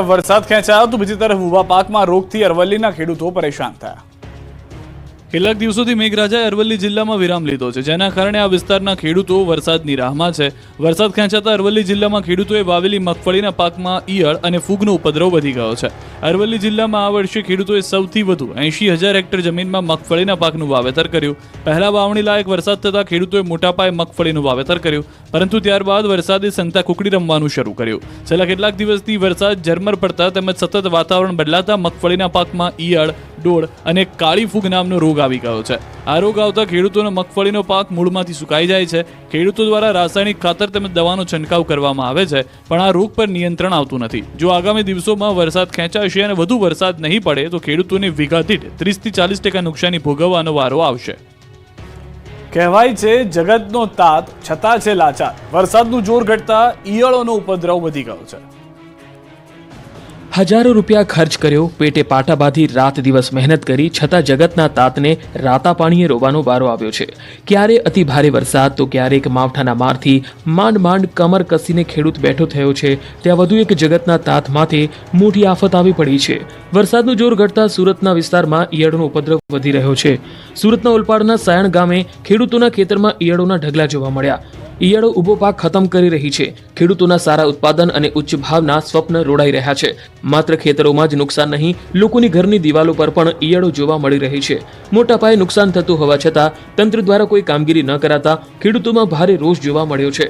વરસાદ ખેંચાયો તો બીજી તરફ ઊભા પાકમાં રોગથી અરવલ્લીના ખેડૂતો પરેશાન થયા। કેટલાક દિવસોથી મેઘરાજાએ અરવલ્લી જિલ્લામાં વિરામ લીધો છે, જેના કારણે આ વિસ્તારના ખેડૂતો વરસાદની રાહમાં છે। વરસાદ ખેંચાતા અરવલ્લી જિલ્લામાં ખેડૂતોએ વાવેલી મગફળીના પાકમાં ઈયળ અને ફૂગનો ઉપદ્રવ વધી ગયો છે। અરવલ્લી જિલ્લામાં આ વર્ષે ખેડૂતોએ સૌથી વધુ 80,000 હેક્ટર જમીનમાં મગફળીના પાકનું વાવેતર કર્યું। પહેલા વાવણી લાયક વરસાદ થતા ખેડૂતોએ મોટા પાયે મગફળીનું વાવેતર કર્યું, પરંતુ ત્યારબાદ વરસાદે સંતા કુકડી રમવાનું શરૂ કર્યું। છેલ્લા કેટલાક દિવસથી વરસાદ ઝરમર પડતા તેમજ સતત વાતાવરણ બદલાતા મગફળીના પાકમાં ઈયળ, ડોળ અને કાળી ફૂગ નામનો રોગ આવી ગયો છે। આ રોગ આવતા ખેડૂતોનો મગફળીનો પાક મૂળમાંથી સુકાઈ જાય છે। ખેડૂતો દ્વારા રાસાયણિક ખાતર તેમજ દવાનો છંટકાવ કરવામાં આવે છે, પણ આ રોગ પર નિયંત્રણ આવતું નથી। જો આગામી દિવસોમાં વરસાદ ખેંચાશે અને વધુ વરસાદ નહીં પડે તો ખેડૂતોને વીઘા દીઠ 30 થી 40% નુકસાની ભોગવવાનો વારો આવશે। કહેવાય છે જગતનો તાત છતાં છે લાચાર। વરસાદનું જોર ઘટતા ઈયળોનો ઉપદ્રવ વધી ગયો છે। હજારો રૂપિયા ખર્ચ કર્યો, પેટે પાટા બાંધી રાત દિવસ મહેનત કરી, છતાં જગતના તાતને રાતા પાણીએ રોવાનો વારો આવ્યો છે। ક્યારે અતિ ભારે વરસાદ તો ક્યારેક માવઠાના મારથી માંડ માંડ કમર કસીને ખેડૂત બેઠો થયો છે, ત્યાં વધુ એક જગતના તાત માથે મોટી આફત આવી પડી છે। વરસાદનું જોર ઘટતા સુરતના વિસ્તારમાં ઈયળોનો ઉપદ્રવ વધી રહ્યો છે। સુરતના ઓલપાડના સાયણ ગામે ખેડૂતોના ખેતરમાં ઈયળોના ઢગલા જોવા મળ્યા। ઈયળો ઊભો પાક ખતમ કરી રહી છે। ખેડૂતોના સારા ઉત્પાદન અને ઉચ્ચ ભાવના સ્વપ્ન રોડાઈ રહ્યા છે। માત્ર ખેતરોમાં જ નુકસાન નહીં, લોકોની ઘરની દિવાલો પર પણ ઈયળો જોવા મળી રહી છે। મોટા પાયે નુકસાન થતું હોવા છતાં તંત્ર દ્વારા કોઈ કામગીરી ન કરાતા ખેડૂતોમાં ભારે રોષ જોવા મળ્યો છે।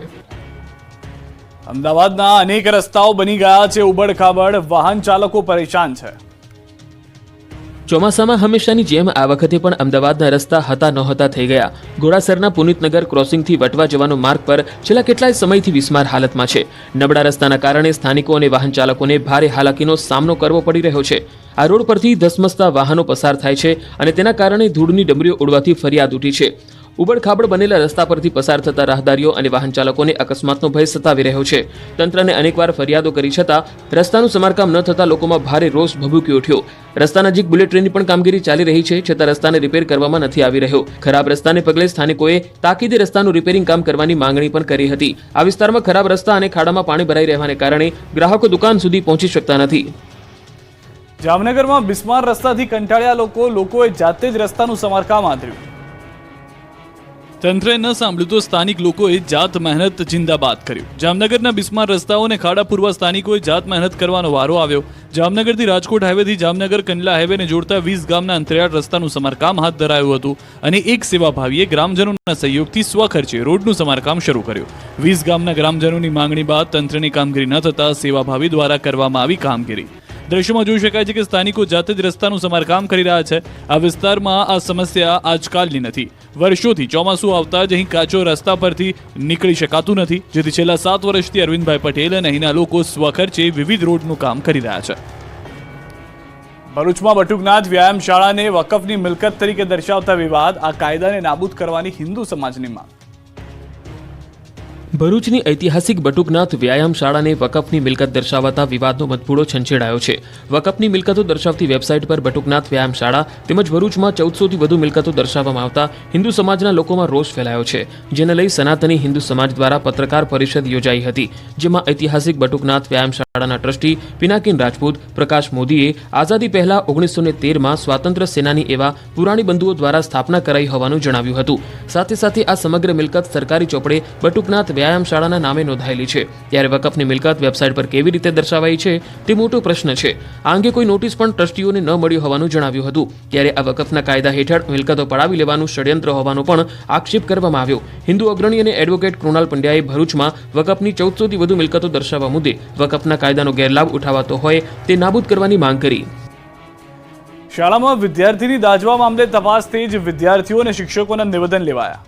અમદાવાદના અનેક રસ્તાઓ બની ગયા છે ઉબડ-ખાબડ, વાહન ચાલકો પરેશાન છે। ચોમાસામાં હંમેશાની જેમ આ વખતે પણ અમદાવાદના રસ્તા હતા નહોતા થઈ ગયા। ઘોડાસરના પુનિતનગર ક્રોસિંગથી વટવા જવાનો માર્ગ પર છેલ્લા કેટલાય સમયથી વિસ્માર હાલતમાં છે। નબળા રસ્તાના કારણે સ્થાનિકો અને વાહન ચાલકોને ભારે હાલાકીનો સામનો કરવો પડી રહ્યો છે। આ રોડ પરથી ધસમસતા વાહનો પસાર થાય છે અને તેના કારણે ધૂળની ડમરીઓ ઉડવાથી ફરિયાદ ઉઠી છે। ઉબડ-ખાબડ બનેલા રસ્તા પરથી પસાર થતા રાહદારીઓ અને વાહન ચાલકોને અકસ્માતનો ભય સતાવી રહ્યો છે। તંત્રને અનેકવાર ફરિયાદો કરી છતાં રસ્તાનું સમારકામ ન થતા લોકોમાં ભારે રોષ ભભૂકી ઉઠ્યો। રસ્તા નજીક બુલેટ ટ્રેનની પણ કામગીરી ચાલી રહી છે, છતાં રસ્તાને રિપેર કરવામાં નથી આવી રહ્યો। ખરાબ રસ્તાને પગલે સ્થાનિકોએ તાકીદે રસ્તાનું રિપેરિંગ કામ કરવાની માંગણી પણ કરી હતી। આ વિસ્તારમાં ખરાબ રસ્તા અને ખાડામાં પાણી ભરાઈ રહેવાને કારણે ગ્રાહકો દુકાન સુધી પહોંચી શકતા નથી। જામનગરમાં બિસ્માર રસ્તાથી કંટાળ્યા લોકોએ જાતે જ રસ્તાનું સમારકામ આદર્યું। તંત્રે ન સાંભળ્યું તો સ્થાનિક લોકોએ જાત મહેનત જિંદાબાદ કર્યું। જામનગરના બિસ્માર રસ્તાઓને ખાડા પૂરવા સ્થાનિકોએ જાત મહેનત કરવાનો વારો આવ્યો। જામનગરથી રાજકોટ હાઈવેથી જામનગર કંડલા હાઈવેને જોડતા 20 ગામના અંતરિયાળ રસ્તાનું સમારકામ હાથ ધરાયું હતું અને એક સેવાભાવીએ ગ્રામજનોના સહયોગથી સ્વખર્ચે રોડનું સમારકામ શરૂ કર્યું। 20 ગામના ગ્રામજનોની માંગણી બાદ તંત્રની કામગીરી ન થતા સેવાભાવી દ્વારા કરવામાં આવી કામગીરી। દ્રશ્યોમાં જોઈ શકાય છે કે સ્થાનિકો જાતે જ રસ્તાનું સમારકામ કરી રહ્યા છે। આ વિસ્તારમાં આ સમસ્યા આજકાલની નથી, વર્ષોથી ચોમાસું આવતા જ અહીં કાચો રસ્તા પરથી નીકળી શકાતું નથી, જેથી છેલ્લા 7 વર્ષથી અરવિંદભાઈ પટેલ અને અહીંના લોકો સ્વખર્ચે વિવિધ રોડનું કામ કરી રહ્યા છે। ભરૂચમાં બટુકનાથ વ્યાયામ શાળાને વકફની મિલકત તરીકે દર્શાવતા વિવાદ, આ કાયદાને નાબૂદ કરવાની હિન્દુ સમાજની માંગ। ભરૂચની ઐતિહાસિક બટુકનાથ વ્યાયામ શાળાને વકફની મિલકત દર્શાવતા વિવાદનો મધપૂડો છંછેડાયો છે। વકફની મિલકતો દર્શાવતી વેબસાઇટ પર બટુકનાથ વ્યાયામ શાળા તેમજ ભરૂચમાં 1400થી વધુ મિલકતો દર્શાવવામાં આવતા હિન્દુ સમાજના લોકોમાં રોષ ફેલાયો છે, જેને લઈ સનાતની હિન્દુ સમાજ દ્વારા પત્રકાર પરિષદ યોજાઈ હતી, જેમાં ઐતિહાસિક બટુકનાથ વ્યાયામ શાળાના ટ્રસ્ટી પિનાકીન રાજપૂત પ્રકાશ મોદીએ આઝાદી પહેલા 1913માં સ્વાતંત્ર્ય સેનાની એવા પુરાણી બંધુઓ દ્વારા સ્થાપના કરાઈ હોવાનું જણાવ્યું હતું। સાથે સાથે આ સમગ્ર મિલકત સરકારી ચોપડે બટુકનાથ વ્યાયામ શાળાના નામે નોંધાયેલી છે, ત્યારે વકફની મિલકત વેબસાઇટ પર કેવી રીતે દર્શાવાઈ છે તે મોટો પ્રશ્ન છે। આ અંગે કોઈ નોટિસ પણ ટ્રસ્ટીઓને ન મળી હોવાનું જણાવ્યું હતું। ત્યારે આ વકફના કાયદા હેઠળ મિલકતો પડાવી લેવાનું ષડયંત્ર હોવાનો પણ આક્ષેપ કરવામાં આવ્યો। હિન્દુ અગ્રણી અને એડવોકેટ કૃણાલ પંડ્યાએ ભરૂચમાં વકફની 1400થી વધુ મિલકતો દર્શાવવા મુદ્દે વકફના કાયદાનો ગેરલાભ ઉઠાવાતો હોય તે નાબૂદ કરવાની માંગ કરી। શાળામાં વિદ્યાર્થીની દાઝવા મામલે તપાસ તેજ, વિદ્યાર્થીઓ અને શિક્ષકોના નિવેદન લેવાયા।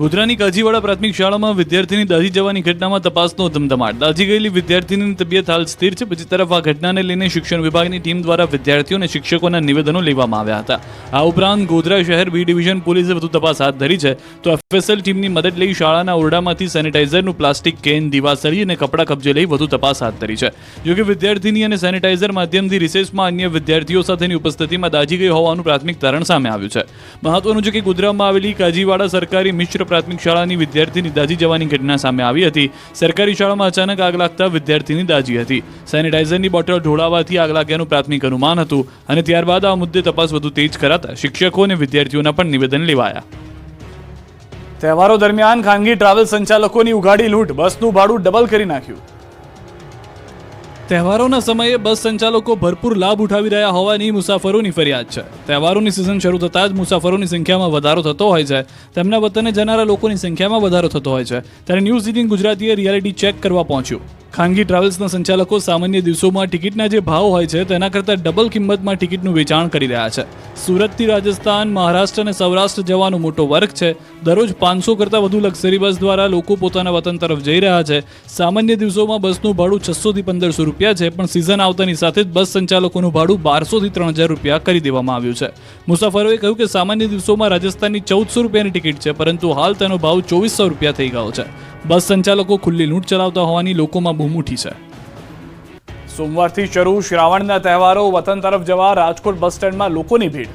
ગોધરાની કાજીવાડા પ્રાથમિક શાળામાં વિદ્યાર્થીની દાઝી જવાની ઘટનામાં તપાસનો ધમધમાટ। દાઝી ગયેલી વિદ્યાર્થીની તબિયત હાલ સ્થિર છે। બીજી તરફ આ ઘટનાને લઈને શિક્ષણ વિભાગની ટીમ દ્વારા વિદ્યાર્થીઓ અને શિક્ષકોના નિવેદનો લેવામાં આવ્યા હતા। આ ઉપરાંત ગોધરા શહેર બી ડિવિઝન પોલીસે વધુ તપાસ હાથ ધરી છે, તો એફએસએલ ટીમની મદદ લઈ શાળાના ઓરડામાંથી સેનિટાઈઝરનું પ્લાસ્ટિક કેન, દીવાસળી અને કપડાં કબજે લઈ વધુ તપાસ હાથ ધરી છે। જોકે વિદ્યાર્થીની અને સેનિટાઈઝર માધ્યમથી રિસેસમાં અન્ય વિદ્યાર્થીઓ સાથેની ઉપસ્થિતિમાં દાઝી ગઈ હોવાનું પ્રાથમિક તારણ સામે આવ્યું છે। મહત્વનું છે કે ગોધરામાં આવેલી કાજીવાડા સરકારી મિશ્ર પ્રાથમિક શાળાની વિદ્યાર્થીની દાઝી જવાની ઘટના સામે આવી હતી. સરકારી શાળામાં અચાનક આગ લાગતા વિદ્યાર્થીની દાઝી હતી. સેનિટાઈઝરની બોટલ ઢોળાવાથી આગ લાગ્યાનું પ્રાથમિક અનુમાન હતું અને ત્યારબાદ આ મુદ્દે તપાસ વધુ તેજ કરાતા શિક્ષકો અને વિદ્યાર્થીઓના પણ નિવેદન લેવાયા. તહેવારો દરમિયાન ખાનગી ટ્રાવેલ સંચાલકોની ઉઘાડી લૂંટ, બસનું ભાડું ડબલ કરી નાખ્યું. તહેવારોના સમયે બસ સંચાલકો ભરપૂર લાભ ઉઠાવી રહ્યા હોવાની મુસાફરોની ફરિયાદ છે. તહેવારોની સિઝન શરૂ થતાં જ મુસાફરોની સંખ્યામાં વધારો થતો હોય છે. તેમના વતને જનારા લોકોની સંખ્યામાં વધારો થતો હોય છે. ત્યારે ન્યૂઝ 18 ગુજરાતીએ રિયાલિટી ચેક કરવા પહોંચ્યું. ખાનગી ટ્રાવેલ્સના સંચાલકો સામાન્ય દિવસોમાં ટિકિટના જે ભાવ હોય છે તેના કરતાં ડબલ કિંમતમાં ટિકિટનું વેચાણ કરી રહ્યા છે. સુરતથી રાજસ્થાન, મહારાષ્ટ્ર અને સૌરાષ્ટ્ર જવાનો મોટો વર્ગ છે. દરરોજ 500 કરતાં વધુ લક્ઝરી બસ દ્વારા લોકો પોતાના વતન તરફ જઈ રહ્યા છે. સામાન્ય દિવસોમાં બસનું ભાડું 600 થી 1500 રૂપિયા છે, પણ સિઝન આવતાની સાથે જ બસ સંચાલકોનું ભાડું 1200 થી 3000 રૂપિયા કરી દેવામાં આવ્યું છે. મુસાફરોએ કહ્યું કે સામાન્ય દિવસોમાં રાજસ્થાનની 1400 રૂપિયાની ટિકિટ છે, પરંતુ હાલ તેનો ભાવ 2400 રૂપિયા થઈ ગયો છે. બસ સંચાલકો ખુલ્લી લૂંટ ચલાવતા હોવાની લોકોમાં બૂમ ઉઠી છે. સોમવારથી શરૂ શ્રાવણના તહેવારો, વતન તરફ જવા રાજકોટ બસ સ્ટેન્ડમાં લોકોની ભીડ.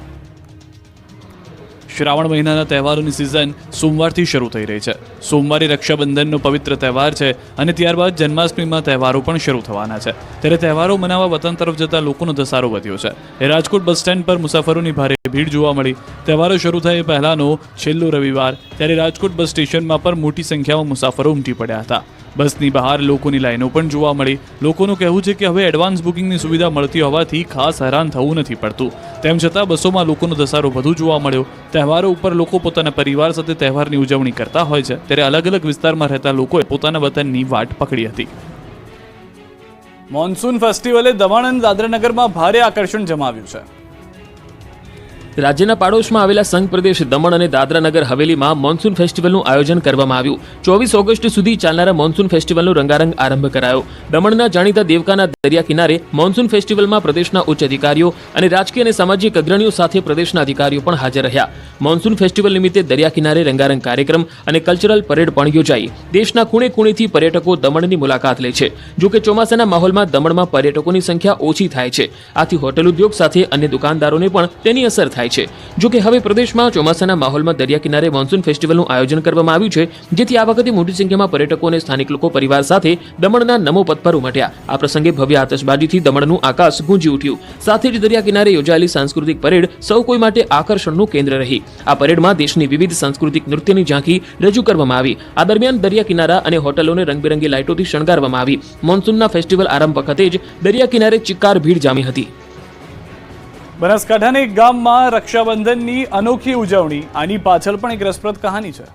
શ્રાવણ મહિનાના તહેવારોની સિઝન સોમવારથી શરૂ થઈ રહી છે. સોમવારે રક્ષાબંધનનો પવિત્ર તહેવાર છે અને ત્યારબાદ જન્માષ્ટમીમાં તહેવારો પણ શરૂ થવાના છે. ત્યારે તહેવારો મનાવવા વતન તરફ જતા લોકોનો ધસારો વધ્યો છે. રાજકોટ બસ સ્ટેન્ડ પર મુસાફરોની ભારે ભીડ જોવા મળી. તહેવારો શરૂ થાય પહેલાનો છેલ્લો રવિવાર, ત્યારે રાજકોટ બસ સ્ટેશનમાં પર મોટી સંખ્યામાં મુસાફરો ઉમટી પડ્યા હતા. બસની બહાર લોકોની લાઈનો પણ જોવા મળી. લોકોનું કહેવું છે કે હવે એડવાન્સ બુકિંગની સુવિધા મળતી હોવાથી ખાસ હેરાન થવું નથી પડતું. તેમ છતાં બસોમાં લોકોનો ધસારો વધુ જોવા મળ્યો. તહેવારો ઉપર લોકો પોતાના પરિવાર સાથે તહેવારની ઉજવણી કરતા હોય છે, ત્યારે અલગ અલગ વિસ્તારમાં રહેતા લોકોએ પોતાના વતનની વાટ પકડી હતી. મોન્સૂન ફેસ્ટિવલે દમણ અને દાદરાનગરમાં ભારે આકર્ષણ જમાવ્યું છે. રાજ્યના પાડોશમાં આવેલા સંઘ પ્રદેશ દમણ અને દાદરાનગર હવેલીમાં મોન્સૂન ફેસ્ટિવલનું આયોજન કરવામાં આવ્યું. 24 ઓગસ્ટ સુધી ચાલનારા મોન્સૂન ફેસ્ટિવલનો રંગારંગ આરંભ કરાયો. દમણના જાણીતા દેવકાના દરિયા કિનારે મોન્સૂન ફેસ્ટિવલમાં પ્રદેશના ઉચ્ચ અધિકારીઓ અને રાજકીય અને સામાજિક અગ્રણીઓ સાથે પ્રદેશના અધિકારીઓ પણ હાજર રહ્યા. મોન્સૂન ફેસ્ટિવલ નિમિત્તે દરિયા કિનારે રંગારંગ કાર્યક્રમ અને કલ્ચરલ પરેડ પણ યોજાઈ. દેશના ખૂણે ખૂણેથી પર્યટકો દમણની મુલાકાત લે છે. જો કે ચોમાસાના માહોલમાં દમણમાં પર્યટકોની સંખ્યા ઓછી થાય છે. આથી હોટેલ ઉદ્યોગ સાથે અન્ય દુકાનદારોને પણ તેની અસર થાય છે. જો કે હવે પ્રદેશમાં ચોમાસાના માહોલમાં દરિયા કિનારે મોન્સૂન ફેસ્ટિવલનું આયોજન કરવામાં આવ્યું છે, જેથી આ વખતે મોટી સંખ્યામાં પર્યટકો અને સ્થાનિક લોકો પરિવાર સાથે દમણના નમો પથ પર ઉમટ્યા. આ પ્રસંગે ભવ્ય આતશબાજીથી દમણનું આકાશ ગુંજી ઉઠ્યું. સાથે જ દરિયા કિનારે યોજાયેલી સાંસ્કૃતિક પરેડ સૌ કોઈ માટે આકર્ષણનું કેન્દ્ર રહી. આ પરેડમાં દેશની વિવિધ સાંસ્કૃતિક નૃત્યની ઝાંખી રજૂ કરવામાં આવી. આ દરમિયાન દરિયા કિનારા અને હોટલોને રંગબેરંગી લાઇટોથી શણગારવામાં આવી. મોન્સૂનના ફેસ્ટિવલ આરંભ વખતે જ દરિયા કિનારે ચિક્કાર ભીડ જામી હતી. બનાસકાંઠાના એક ગામમાં રક્ષાબંધનની અનોખી ઉજવણી. આની પાછળ પણ એક રસપ્રદ કહાની છે.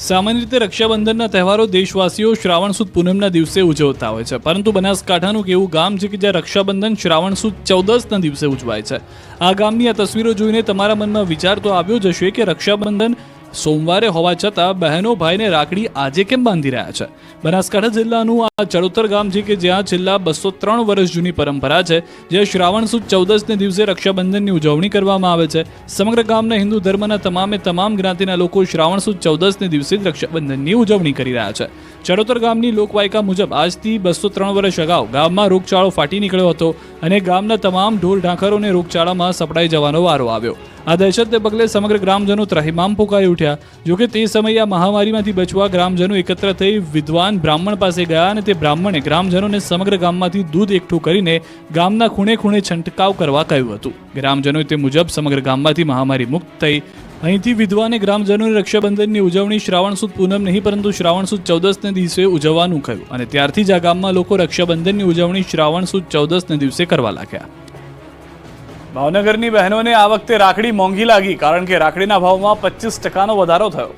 સામાન્ય રીતે રક્ષાબંધનના તહેવારો દેશવાસીઓ શ્રાવણ સુદ પૂનમના દિવસે ઉજવતા હોય છે, પરંતુ બનાસકાંઠાનું એક એવું ગામ છે કે જ્યાં રક્ષાબંધન શ્રાવણ સુદ 14ના દિવસે ઉજવાય છે. આ ગામની આ તસવીરો જોઈને તમારા મનમાં વિચાર તો આવ્યો જ હશે કે રક્ષાબંધન સોમવારે હોવા છતાં બહેનો ભાઈને રાખડી આજે કેમ બાંધી રહ્યા છે. બનાસકાંઠા જિલ્લાનું આ ચડોતર ગામ છે કે જ્યાં છેલ્લા 203 વર્ષ જૂની પરંપરા છે, જ્યાં શ્રાવણ સુદ 14ને દિવસે રક્ષાબંધનની ઉજવણી કરવામાં આવે છે. સમગ્ર ગામના હિન્દુ ધર્મના તમામ જ્ઞાતિના લોકો શ્રાવણ સુદ 14ને દિવસે જ રક્ષાબંધનની ઉજવણી કરી રહ્યા છે. ચડોતર ગામની લોકવાયકા મુજબ આજથી 203 વર્ષ અગાઉ ગામમાં રોગચાળો ફાટી નીકળ્યો હતો અને ગામના તમામ ઢોર ઢાંખરોને રોગચાળામાં સપડાઈ જવાનો વારો આવ્યો. આ દહેશતને પગલે સમગ્ર ગ્રામજનો ત્રાહિમામ પોકારી ઉઠ્યા. જોકે તે સમયે આ મહામારીમાંથી બચવા ગ્રામજનો એકત્ર થઈ વિદ્વાન બ્રાહ્મણ પાસે ગયા અને તે બ્રાહ્મણે ગ્રામજનોને સમગ્ર ગામમાંથી દૂધ એકઠું કરીને ગામના ખૂણે ખૂણે છંટકાવ કરવા કહ્યું હતું. ગ્રામજનોએ તે મુજબ સમગ્ર ગામમાંથી મહામારી મુક્ત થઈ. અહીંથી વિદ્વાને ગ્રામજનોને રક્ષાબંધનની ઉજવણી શ્રાવણ સુદ પૂનમ નહીં પરંતુ શ્રાવણ સુદ 14ને દિવસે ઉજવવાનું કહ્યું અને ત્યારથી જ આ ગામમાં લોકો રક્ષાબંધનની ઉજવણી શ્રાવણ સુદ 14ને દિવસે કરવા લાગ્યા. ભાવનગરની બહેનોને આ વખતે રાખડી મોંઘી લાગી, કારણ કે રાખડીના ભાવમાં 25% વધારો થયો.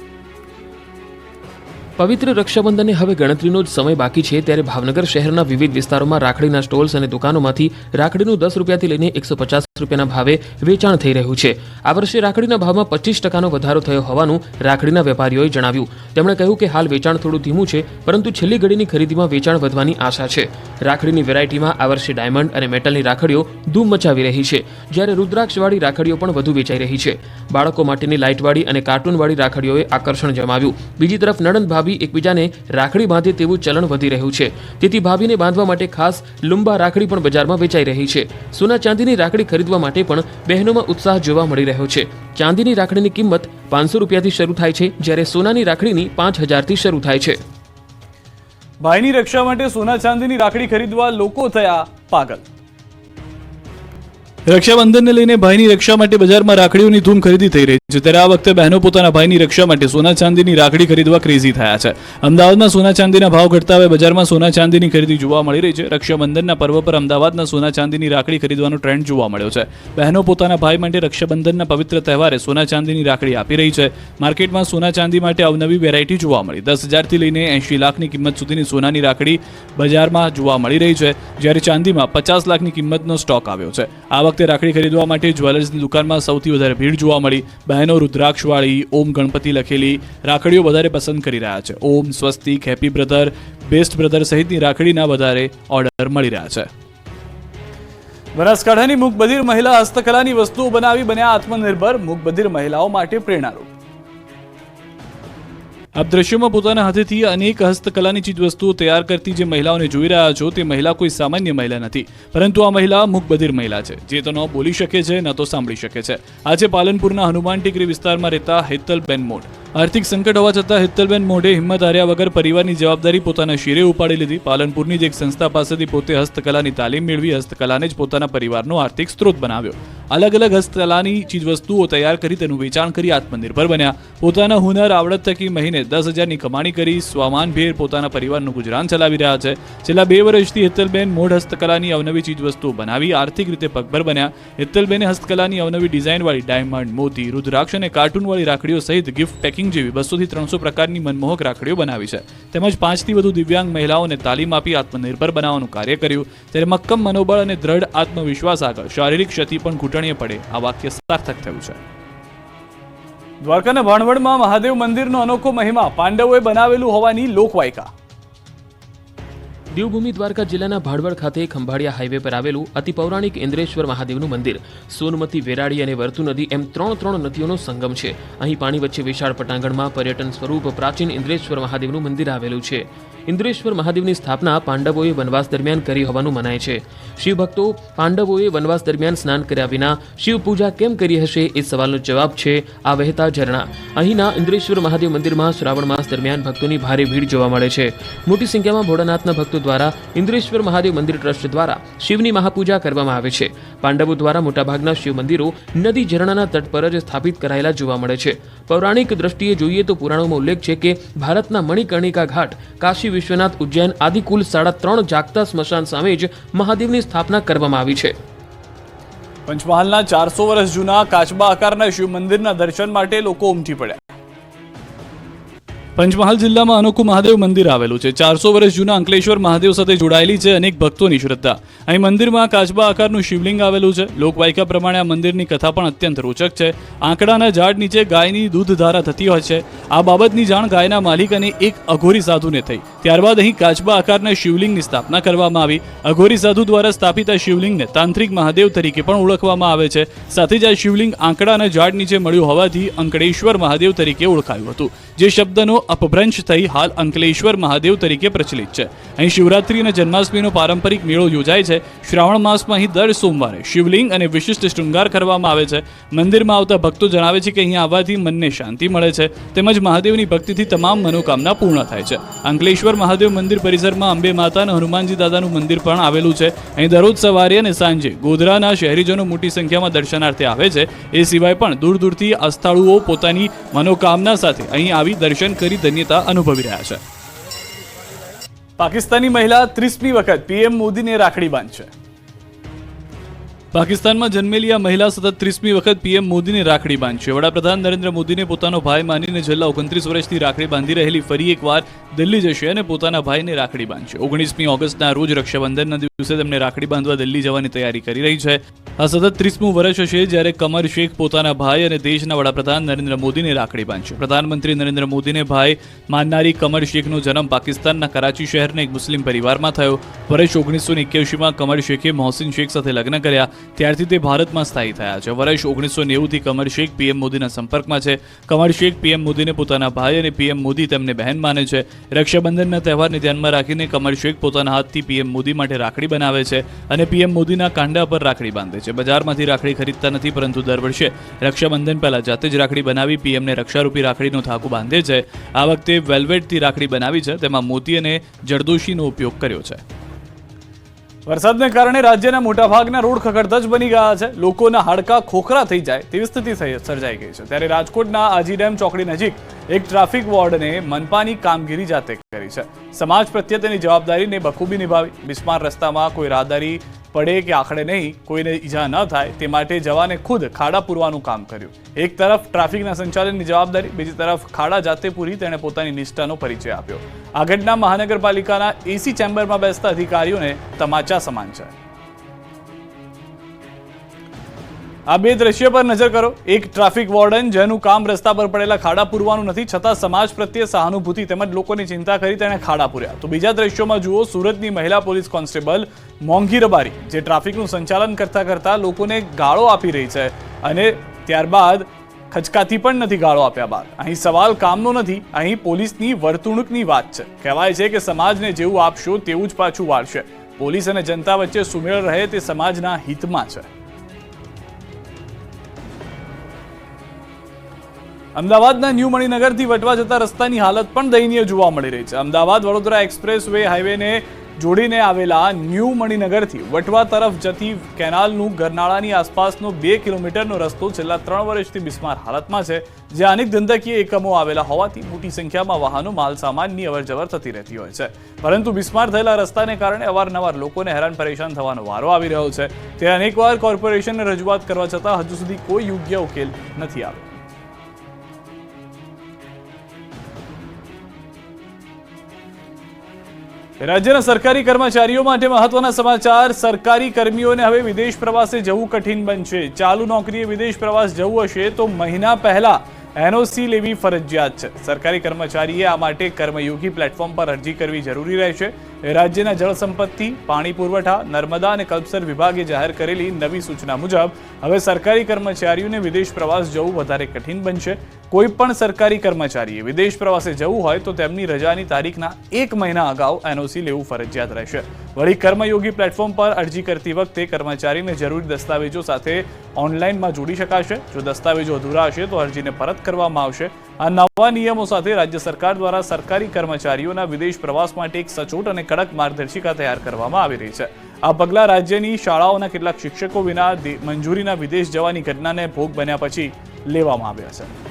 પવિત્ર રક્ષાબંધનને હવે ગણતરીનો જ સમય બાકી છે, ત્યારે ભાવનગર શહેરના વિવિધ વિસ્તારોમાં રાખડીના સ્ટોલ્સ અને દુકાનોમાંથી રાખડીનું 10 રૂપિયાથી લઈને 150 રૂપિયાના ભાવે વેચાણ થઈ રહ્યું છે. આ વર્ષે રાખડીના ભાવમાં 25% વધારો થયો હોવાનું રાખડીના વેપારીઓએ જણાવ્યું. તેમણે કહ્યું કે હાલ વેચાણ થોડું ધીમું છે, પરંતુ છેલ્લી ઘડીની ખરીદીમાં વેચાણ વધવાની આશા છે. રાખડીની વેરાયટીમાં આ વર્ષે ડાયમંડ અને મેટલની રાખડીઓ ધૂમ મચાવી રહી છે, જ્યારે રુદ્રાક્ષવાળી રાખડીઓ પણ વધુ વેચાઈ રહી છે. બાળકો માટેની લાઇટવાળી અને કાર્ટૂનવાળી રાખડીઓએ આકર્ષણ જમાવ્યું. બીજી તરફ નણંદ ભાભી એકબીજાને રાખડી બાંધે તેવું ચલણ વધી રહ્યું છે, તેથી ભાભીને બાંધવા માટે ખાસ લુંબા રાખડી પણ બજારમાં વેચાઈ રહી છે. સોના ચાંદીની રાખડી ખરીદવા ખરીદવા માટે પણ બહેનોમાં ઉત્સાહ જોવા મળી રહ્યો છે. ચાંદીની રાખડીની કિંમત 500 રૂપિયાથી શરૂ થાય છે, જ્યારે સોનાની રાખડીની 5000થી શરૂ થાય છે. ભાઈની રક્ષા માટે સોના ચાંદીની રાખડી ખરીદવા લોકો થયા પાગલ. રક્ષાબંધનને લઈને ભાઈની રક્ષા માટે બજારમાં રાખડીઓની ધૂમ ખરીદી થઈ રહી છે, ત્યારે આ વખતે બહેનો પોતાના ભાઈની રક્ષા માટે સોના ચાંદીની રાખડી ખરીદવા ક્રેઝી થયા છે. અમદાવાદમાં સોના ચાંદીના ભાવ ઘટતા હવે બજારમાં સોના ચાંદીની ખરીદી જોવા મળી રહી છે. રક્ષાબંધનના પર્વ પર અમદાવાદના સોના ચાંદીની રાખડી ખરીદવાનો ટ્રેન્ડ જોવા મળ્યો છે. બહેનો પોતાના ભાઈ માટે રક્ષાબંધનના પવિત્ર તહેવારે સોના ચાંદીની રાખડી આપી રહી છે. માર્કેટમાં સોના ચાંદી માટે અવનવી વેરાયટી જોવા મળી. 10,000થી લઈને 80 લાખની કિંમત સુધીની સોનાની રાખડી બજારમાં જોવા મળી રહી છે, જ્યારે ચાંદીમાં 50 લાખની કિંમતનો સ્ટોક આવ્યો છે. આ વખતે રાખડી ખરીદવા માટે જ્વેલર્સની દુકાનમાં સૌથી વધારે ભીડ જોવા મળી. બહેનો રુદ્રાક્ષવાળી, ઓમ ગણપતિ લખેલી રાખડીઓ વધારે પસંદ કરી રહ્યા છે. ઓમ, સ્વસ્તિક, હેપી બ્રધર, બેસ્ટ બ્રધર સહિતની રાખડીના વધારે ઓર્ડર મળી રહ્યા છે. બનાસકાંઠાની મૂકબધિર મહિલા હસ્તકલાની વસ્તુઓ બનાવી બન્યા આત્મનિર્ભર. મૂકબધિર મહિલાઓ માટે પ્રેરણારૂપ. આપ દ્રશ્યોમાં પોતાના હાથેથી અનેક હસ્તકલાની ચીજવસ્તુઓ તૈયાર કરતી જે મહિલાઓને જોઈ રહ્યા છો, તે મહિલા કોઈ સામાન્ય મહિલા નથી, પરંતુ આ મહિલા મૂકબધિર મહિલા છે, જે તો ન બોલી શકે છે, ન તો સાંભળી શકે છે. આજે પાલનપુરના હનુમાન ટેકરી વિસ્તારમાં રહેતા હેતલબેન મોઢ. આર્થિક સંકટ હોવા છતાં હેતલબેન મોઢે હિંમત હાર્યા વગર પરિવારની જવાબદારી પોતાના શિરે ઉપાડી લીધી. પાલનપુરની જ એક સંસ્થા પાસેથી પોતે હસ્તકલાની તાલીમ મેળવી હસ્તકલાને જ પોતાના પરિવારનો આર્થિક સ્ત્રોત બનાવ્યો. અલગ અલગ હસ્તકલાની ચીજવસ્તુઓ તૈયાર કરી તેનું વેચાણ કરી આત્મનિર્ભર બન્યા. પોતાના હુનર આવડત થકી મહિને 10,000ની કમાણી કરી સ્વમાનભેર પોતાના પરિવારનું ગુજરાન ચલાવી રહ્યા છે. છેલ્લા 2 વર્ષથી હેતલબેન મોઢ હસ્તકલાની અવનવી ચીજવસ્તુઓ બનાવી આર્થિક રીતે પગભર બન્યા. હેતલબેને હસ્તકલાની અવનવી ડિઝાઇનવાળી ડાયમંડ, મોતી, રુદ્રાક્ષ અને કાર્ટૂનવાળી રાખડીઓ સહિત ગિફ્ટ પેકિંગ જેવી 200થી 300 પ્રકારની મનમોહક રાખડીઓ બનાવી છે. તેમજ 5થી વધુ દિવ્યાંગ મહિલાઓને તાલીમ આપી આત્મનિર્ભર બનાવવાનું કાર્ય કર્યું. ત્યારે મક્કમ મનોબળ અને દ્રઢ આત્મવિશ્વાસ આગળ શારીરિક ક્ષતિ પણ ઘૂંટણીએ પડે આ વાક્ય સાર્થક થયું છે. દ્વારકાના ભાણવડમાં મહાદેવ મંદિરનો અનોખો મહિમા પાંડવોએ બનાવેલું હોવાની લોકવાયકા. દેવભૂમિ દ્વારકા જિલ્લાના ભાણવડ ખાતે ખંભાળિયા હાઈવે પર આવેલું અતિ પૌરાણિક ઇન્દ્રેશ્વર મહાદેવનું મંદિર સોનમતી, વેરાળી અને વર્તુ નદી એમ ત્રણ નદીઓનો સંગમ છે. અહીં પાણી વચ્ચે વિશાળ પટાંગણમાં પર્યટન સ્વરૂપ પ્રાચીન ઇન્દ્રેશ્વર મહાદેવનું મંદિર આવેલું છે. ઇન્દ્રેશ્વર મહાદેવની સ્થાપના પાંડવોએ વનવાસ દરમિયાન કરી હોવાનું મનાય છે. શિવભક્તો પાંડવોએ વનવાસ દરમિયાન સ્નાન કર્યા વિના શિવ પૂજા કેમ કરી હશે એ સવાલનો જવાબ છે આ વહેતા ઝરણા. અહીંના ઇન્દ્રેશ્વર મહાદેવ મંદિરમાં શ્રાવણ માસ દરમિયાન ભક્તોની ભારે ભીડ જોવા મળે છે. મોટી સંખ્યામાં ભોળાનાથના ભક્તો દ્વારા ઇન્દ્રેશ્વર મહાદેવ મંદિર ટ્રસ્ટ દ્વારા શિવની મહાપૂજા કરવામાં આવે છે. પાંડવો દ્વારા મોટાભાગના શિવ મંદિરો નદી ઝરણાના તટ પર જ સ્થાપિત કરાયેલા જોવા મળે છે. પૌરાણિક દ્રષ્ટિએ જોઈએ તો પુરાણોમાં ઉલ્લેખ છે કે ભારતના મણિકર્ણિકા ઘાટ, કાશી વિશ્વનાથ, ઉજ્જૈન આદિ કુલ 3.5 જાગતા સ્મશાન સામે જ મહાદેવની સ્થાપના કરવામાં આવી છે. પંચમહાલના 400 વર્ષ જૂના કાચબા આકારના શિવ મંદિરના દર્શન માટે લોકો ઉમટી પડ્યા. પંચમહાલ જિલ્લામાં અનોખું મહાદેવ મંદિર આવેલું છે. 400 વર્ષ જૂના અંકલેશ્વર મહાદેવ સાથે જોડાયેલી છે અનેક ભક્તોની શ્રદ્ધા. અહીં મંદિરમાં કાચબા આકારનું શિવલિંગ આવેલું છે. લોકવાયકા પ્રમાણે આ મંદિરની કથા પણ અત્યંત રોચક છે. આંકડાના ઝાડ નીચે ગાયની દૂધધારા થતી હોય છે. આ બાબતની જાણ ગાયના માલિક અને એક અઘોરી સાધુને થઈ. ત્યારબાદ અહીં કાચબા આકારના શિવલિંગની સ્થાપના કરવામાં આવી. અઘોરી સાધુ દ્વારા સ્થાપિત આ શિવલિંગને તાંત્રિક મહાદેવ તરીકે પણ ઓળખવામાં આવે છે. સાથે જ આ શિવલિંગ આંકડાના ઝાડ નીચે મળ્યું હોવાથી અંકળેશ્વર મહાદેવ તરીકે ઓળખાયું હતું, જે શબ્દનો અપભ્રંશ થઈ હાલ અંકલેશ્વર મહાદેવ તરીકે પ્રચલિત છે. અહીં શિવરાત્રી અને જન્માષ્ટમીનો પારંપરિક મેળો યોજાય છે. શ્રાવણ માસમાં અહીં દર સોમવારે શિવલિંગ અને વિશિષ્ટ શૃંગાર કરવામાં આવે છે. મંદિરમાં આવતા ભક્તો જણાવે છે કે અહીં આવવાથી મનને શાંતિ મળે છે, તેમજ મહાદેવની ભક્તિથી તમામ મનોકામના પૂર્ણ થાય છે. અંકલેશ્વર મહાદેવ મંદિર પરિસરમાં અંબે માતા અને હનુમાનજી દાદાનું મંદિર પણ આવેલું છે. અહીં દરરોજ સવારે અને સાંજે ગોધરાના શહેરીજનો મોટી સંખ્યામાં દર્શનાર્થે આવે છે. એ સિવાય પણ દૂર દૂરથી આસ્થાળુઓ પોતાની મનોકામના સાથે અહીં આવી દર્શન કરી ધન્યતા અનુભવી રહ્યા છે. પાકિસ્તાની મહિલા 30મી વખત પીએમ મોદીને રાખડી બાંધશે. પાકિસ્તાનમાં જન્મેલી આ મહિલા સતત 30મી વખત પીએમ મોદીને રાખડી બાંધશે. વડાપ્રધાન નરેન્દ્ર મોદીને પોતાનો ભાઈ માનીને છેલ્લા 29 વર્ષથી રાખડી બાંધી રહેલી ફરી એકવાર દિલ્હી જશે અને પોતાના ભાઈને રાખડી બાંધશે. 19મી ઓગસ્ટના રોજ રક્ષાબંધનના દિવસે તેમને રાખડી બાંધવા દિલ્હી જવાની તૈયારી કરી રહી છે. આ સતત 30મું વર્ષ હશે જ્યારે કમર શેખ પોતાના ભાઈ અને દેશના વડાપ્રધાન નરેન્દ્ર મોદીને રાખડી બાંધશે. પ્રધાનમંત્રી નરેન્દ્ર મોદીને ભાઈ માનનારી કમર શેખનો જન્મ પાકિસ્તાનના કરાચી શહેરના એક મુસ્લિમ પરિવારમાં થયો. વર્ષ 1981માં કમર શેખે મોહસિન શેખ સાથે લગ્ન કર્યા. ત્યારથી તે ભારતમાં સ્થાયી થયા છે. વર્ષ 1990થી કમર શેખ પીએમ મોદીના સંપર્કમાં છે. કમર શેખ પીએમ મોદીને પોતાના ભાઈ અને પીએમ મોદી તેમને બહેન માને છે. રક્ષાબંધનના તહેવારને ધ્યાનમાં રાખીને કમર શેખ પોતાના હાથથી પીએમ મોદી માટે રાખડી બનાવે છે અને પીએમ મોદીના કાંડા પર રાખડી બાંધે છે. બજારમાંથી રાખડી ખરીદતા નથી, પરંતુ દર વર્ષે રક્ષાબંધન પહેલા જાતે જ રાખડી બનાવી પીએમને રક્ષારૂપી રાખડીનો થાકુ બાંધે છે. આ વખતે વેલ્વેટથી રાખડી બનાવી છે, તેમાં મોતી અને જરદોશીનો ઉપયોગ કર્યો છે. વરસાદને કારણે રાજ્યના મોટાભાગના રોડ ખખડધજ બની ગયા છે. લોકોના હાડકાં ખોખરા થઈ જાય તેવી સ્થિતિ સર્જાઈ ગઈ છે. ત્યારે રાજકોટના આજી ડેમ ચોકડી નજીક એક ટ્રાફિક વોર્ડને મનપાની કામગીરી જાતે કરી છે. સમાજ પ્રત્યે તેની જવાબદારીને બખૂબી નિભાવી. બિસ્માર રસ્તામાં કોઈ રાહદારી પડે કે આખડે નહીં, કોઈને ઈજા ન થાય તે માટે જવાને ખુદ ખાડા પૂરવાનું કામ કર્યું. એક તરફ ટ્રાફિકના સંચાલનની જવાબદારી, બીજી તરફ ખાડા જાતે પૂરી તેણે પોતાની નિષ્ઠાનો પરિચય આપ્યો. આ ઘટના મહાનગરપાલિકાના એસી ચેમ્બરમાં બેસતા અધિકારીઓને તમાચા સમાન છે. આ બે દ્રશ્ય પર નજર કરો. એક ટ્રાફિક વોર્ડન જેનું કામ રસ્તા પર પડેલા ખાડા પૂરવાનું નથી, છતાં સમાજ પ્રત્યે સહાનુભૂતિ તેમજ લોકોની ચિંતા કરી તેણે ખાડા પૂર્યા. તો બીજા દ્રશ્યોમાં જુઓ સુરતની મહિલા પોલીસ કોન્સ્ટેબલ મોંઘી રબારી, જે ટ્રાફિકનું સંચાલન કરતા કરતા લોકોને ગાળો આપી રહી છે અને ત્યારબાદ ખચકાતી પણ નથી. ગાળો આપ્યા બાદ અહીં સવાલ કામનો નથી, અહીં પોલીસની વર્તણૂકની વાત છે. કહેવાય છે કે સમાજને જેવું આપશો તેવું જ પાછું વાળશે. પોલીસ અને જનતા વચ્ચે સુમેળ રહે તે સમાજના હિતમાં છે. અમદાવાદના ન્યૂ મણિનગરથી વટવા જતા રસ્તાની હાલત પણ દયનીય જોવા મળી રહી છે. અમદાવાદ વડોદરા એક્સપ્રેસ વે હાઈવેને જોડીને આવેલા ન્યૂ મણિનગરથી વટવા તરફ જતી કેનાલનું ગરનાળાની આસપાસનો 2 કિલોમીટરનો રસ્તો છેલ્લા 3 વર્ષથી બિસ્માર હાલતમાં છે. જ્યાં અનેક ધંધાકીય એકમો આવેલા હોવાથી મોટી સંખ્યામાં વાહનો માલસામાનની અવરજવર થતી રહેતી હોય છે. પરંતુ બિસ્માર થયેલા રસ્તાને કારણે અવારનવાર લોકોને હેરાન પરેશાન થવાનો વારો આવી રહ્યો છે. તે અનેકવાર કોર્પોરેશનને રજૂઆત કરવા છતાં હજુ સુધી કોઈ યોગ્ય ઉકેલ નથી આવ્યો. રાજ્યના સરકારી કર્મચારીઓ માટે મહત્વના સમાચાર. સરકારી કર્મીઓને હવે વિદેશ પ્રવાસે જવું કઠિન બનશે. ચાલુ નોકરીએ વિદેશ પ્રવાસ જવું હશે તો મહિના પહેલા એનઓસી લેવી ફરજિયાત છે. સરકારી કર્મચારીએ આ માટે કર્મયોગી પ્લેટફોર્મ પર અરજી કરવી જરૂરી રહેશે. રાજ્યના જળસંપત્તિ, પાણી પુરવઠા, નર્મદા અને કલ્પસર વિભાગે જાહેર કરેલી નવી સૂચના મુજબ હવે સરકારી કર્મચારીઓને વિદેશ પ્રવાસ જવું વધારે કઠિન બનશે. કોઈ પણ સરકારી કર્મચારીએ વિદેશ પ્રવાસે જવું હોય તો તેમની રજાની તારીખના 1 મહિના અગાઉ એનઓસી લેવું ફરજિયાત રહેશે. વળી કર્મયોગી પ્લેટફોર્મ પર અરજી કરતી વખતે કર્મચારીને જરૂરી દસ્તાવેજો સાથે ઓનલાઈનમાં જોડી શકાશે. જો દસ્તાવેજો અધૂરા હશે તો અરજીને પરત કરવામાં આવશે. આ નવા નિયમો સાથે રાજ્ય સરકાર દ્વારા સરકારી કર્મચારીઓના વિદેશ પ્રવાસ માટે એક સચોટ અને કડક માર્ગદર્શિકા તૈયાર કરવામાં આવી રહી છે. આ પગલાં રાજ્યની શાળાઓના કેટલાક શિક્ષકો વિના મંજૂરીના વિદેશ જવાની ઘટનાને ભોગ બન્યા પછી લેવામાં આવ્યા છે.